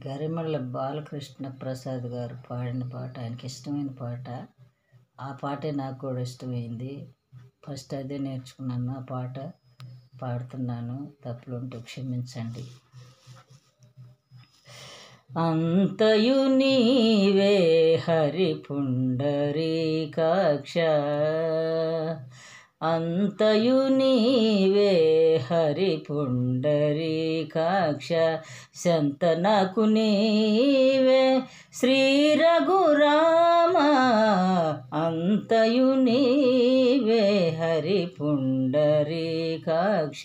గరిమెళ్ళ బాలకృష్ణ ప్రసాద్ గారు పాడిన పాట ఆయనకి ఇష్టమైన పాట. ఆ పాటే నాకు కూడా ఇష్టమైంది. ఫస్ట్ అదే నేర్చుకున్నాను. ఆ పాట పాడుతున్నాను, తప్పులుంటే క్షమించండి. అంతయు నీవే హరి పుండరీకాక్ష, అంతయు నీవే హరి పుండరీకాక్ష, శంతనకు నీవే శ్రీ రఘురామ, అంతయు నీవే హరి పుండరీకాక్ష,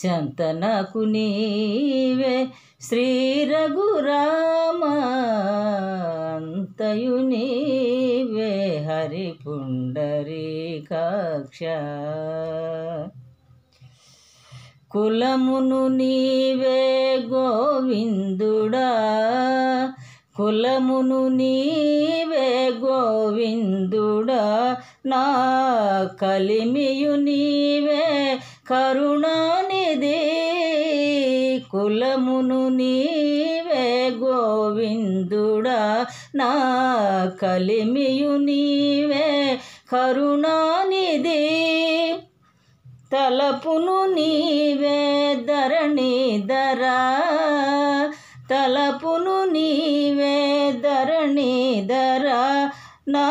శంతనకు నీవే శ్రీ రఘురామ, అంతయు నీవే హరి పుండరీకాక్ష. కులమును నీవే గోవిందుడా, కులమును నీవే గోవిందుడా, నా కలిమియు నీవే కరుణానిధి, కులమును నీవే గోవిందుడా, నా కలిమియు నీవే కరుణానిధి, తలపును నీవే ధరణిధరా, తలపును నీవే ధరణిధరా, నా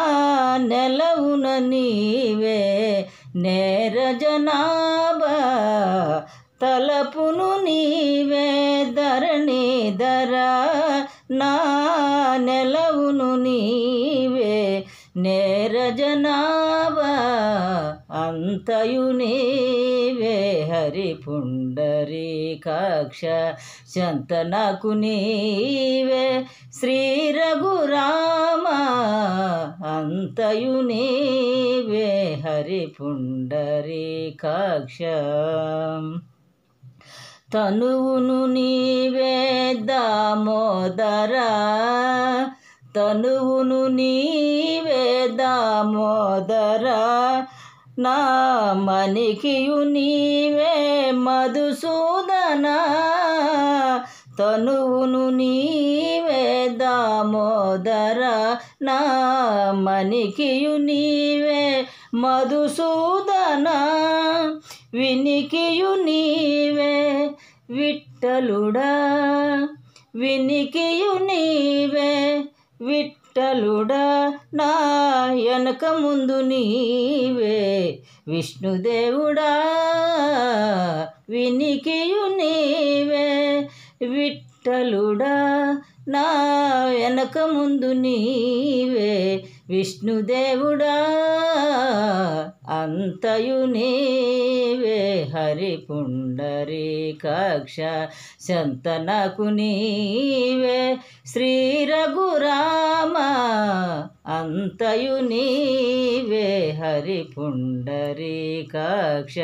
నెలవున నీవే నేరజనాభా, తలపును నీవే ధరణిధరా, నా నెలవును నీవే నేరజనాభా, అంతయు నీవే హరి పుండరీకాక్ష, శంతనకు నీవే శ్రీ రఘురామ, అంతయు నీవే హరి పుండరీకాక్ష. తనువును నీవే దామోదరా, తనువును నీవే దామోదరా, నా మణికియు నీవే మధుసూదనా, తనువును నీవే దామోదరా, నా మణికియు నీవే మధుసూదనా, వినికియు నీవే విఠలుడా, వినికియు నీవే విఠలుడా, నా వెనక ముందు నీవే విష్ణుదేవుడా, వినికియు నీవే విఠలుడా, నా వెనక ముందు నీవే విష్ణుదేవుడా, అంతయు నీవే హరి పుండరీకాక్ష, శంతనకు నీవే శ్రీ రఘురామ, అంతయు నీవే హరి పుండరీకాక్ష.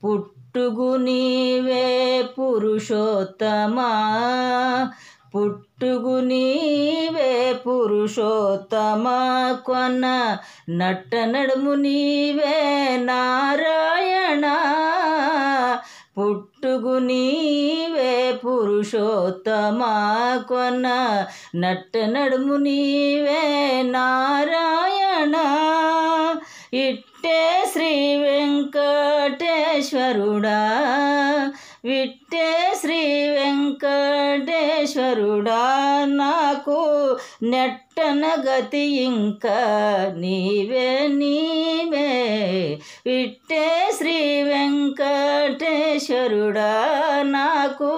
పుట్టుగు నీవే పురుషోత్తమా, పుట్టుగు నీవే పురుషోత్తమా, కొన నట్ట నడుము నీవే నారాయణ, పుట్టుగు నీవే పురుషోత్తమా, కొన నట్ట నడుము నీవే నారాయణ, ఇట్టే శ్రీ వెంకటేశ్వరుడా, విట్టే శ్రీ వెంకటేశ్వరుడా, నాకు నెట్టన గతి ఇంకా నీవే నీవే, విట్టే శ్రీ వెంకటేశ్వరుడా, నాకు